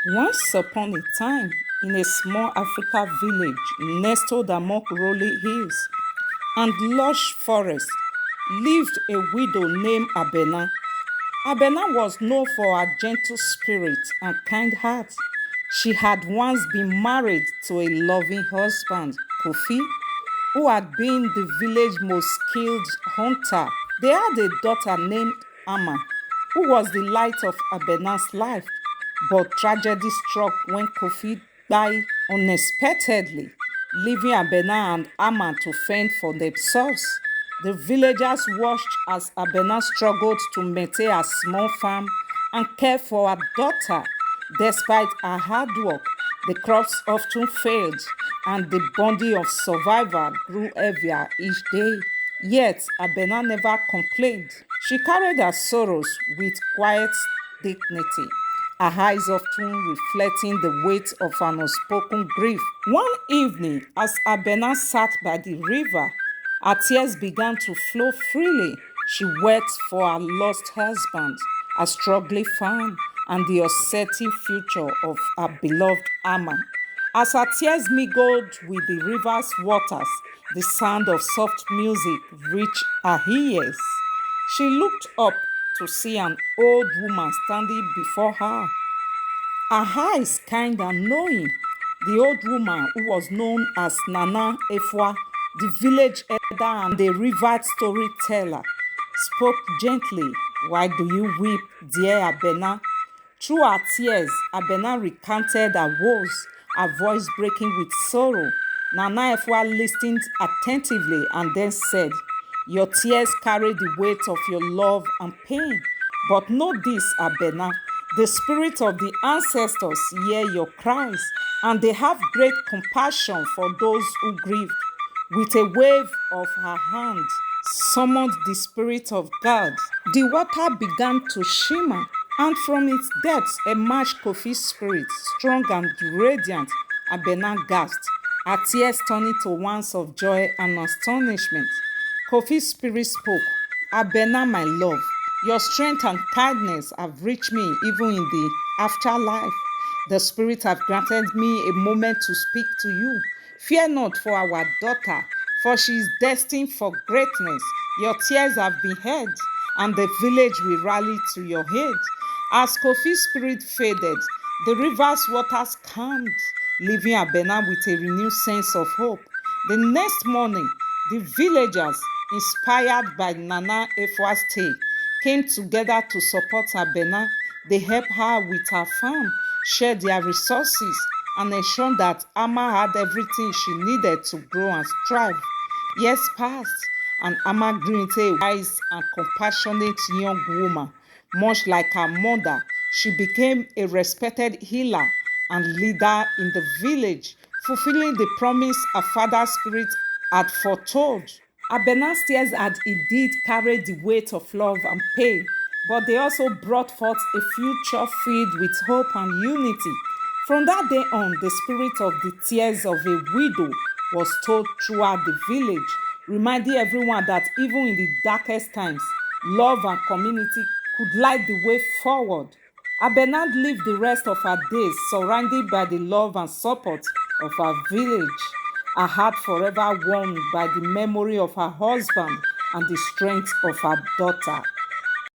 Once upon a time, in a small African village nestled among rolling hills and lush forests, lived a widow named Abena. Abena was known for her gentle spirit and kind heart. She had once been married to a loving husband, Kofi, who had been the village's most skilled hunter. They had a daughter named Amma, who was the light of Abena's life. But tragedy struck when Kofi died unexpectedly, leaving Abena and Amma to fend for themselves. The villagers watched as Abena struggled to maintain a small farm and care for her daughter. Despite her hard work, the crops often failed and the burden of survival grew heavier each day. Yet, Abena never complained. She carried her sorrows with quiet dignity, her eyes often reflecting the weight of an unspoken grief. One evening, as Abena sat by the river, her tears began to flow freely. She wept for her lost husband, her struggling farm, and the uncertain future of her beloved Amma. As her tears mingled with the river's waters, the sound of soft music reached her ears. She looked up to see an old woman standing before her, her eyes kind and knowing. The old woman, who was known as Nana Efwa, the village elder and the river storyteller, spoke gently. Why do you weep, dear Abena? Through her tears, Abena recounted her woes, her voice breaking with sorrow. Nana Efwa listened attentively and then said, your tears carry the weight of your love and pain. But know this, Abena, the spirit of the ancestors hear your cries, and they have great compassion for those who grieve. With a wave of her hand, summoned the spirit of God. The water began to shimmer, and from its depths emerged Kofi's spirit, strong and radiant. Abena gasped, her tears turning to ones of joy and astonishment. Kofi's spirit spoke, Abena, my love, your strength and kindness have reached me even in the afterlife. The spirit have granted me a moment to speak to you. Fear not for our daughter, for she is destined for greatness. Your tears have been heard, and the village will rally to your aid. As Kofi's spirit faded, the river's waters calmed, leaving Abena with a renewed sense of hope. The next morning, the villagers, inspired by Nana Efwa's tale, came together to support Abena. They helped her with her farm, shared their resources, and ensured that Amma had everything she needed to grow and thrive. Years passed, and Amma grew into a wise and compassionate young woman. Much like her mother, she became a respected healer and leader in the village, fulfilling the promise her father's spirit had foretold. Abena's tears had indeed carried the weight of love and pain, but they also brought forth a future filled with hope and unity. From that day on, the spirit of the tears of a widow was told throughout the village, reminding everyone that even in the darkest times, love and community could light the way forward. Abenad lived the rest of her days surrounded by the love and support of her village, her heart forever warmed by the memory of her husband and the strength of her daughter.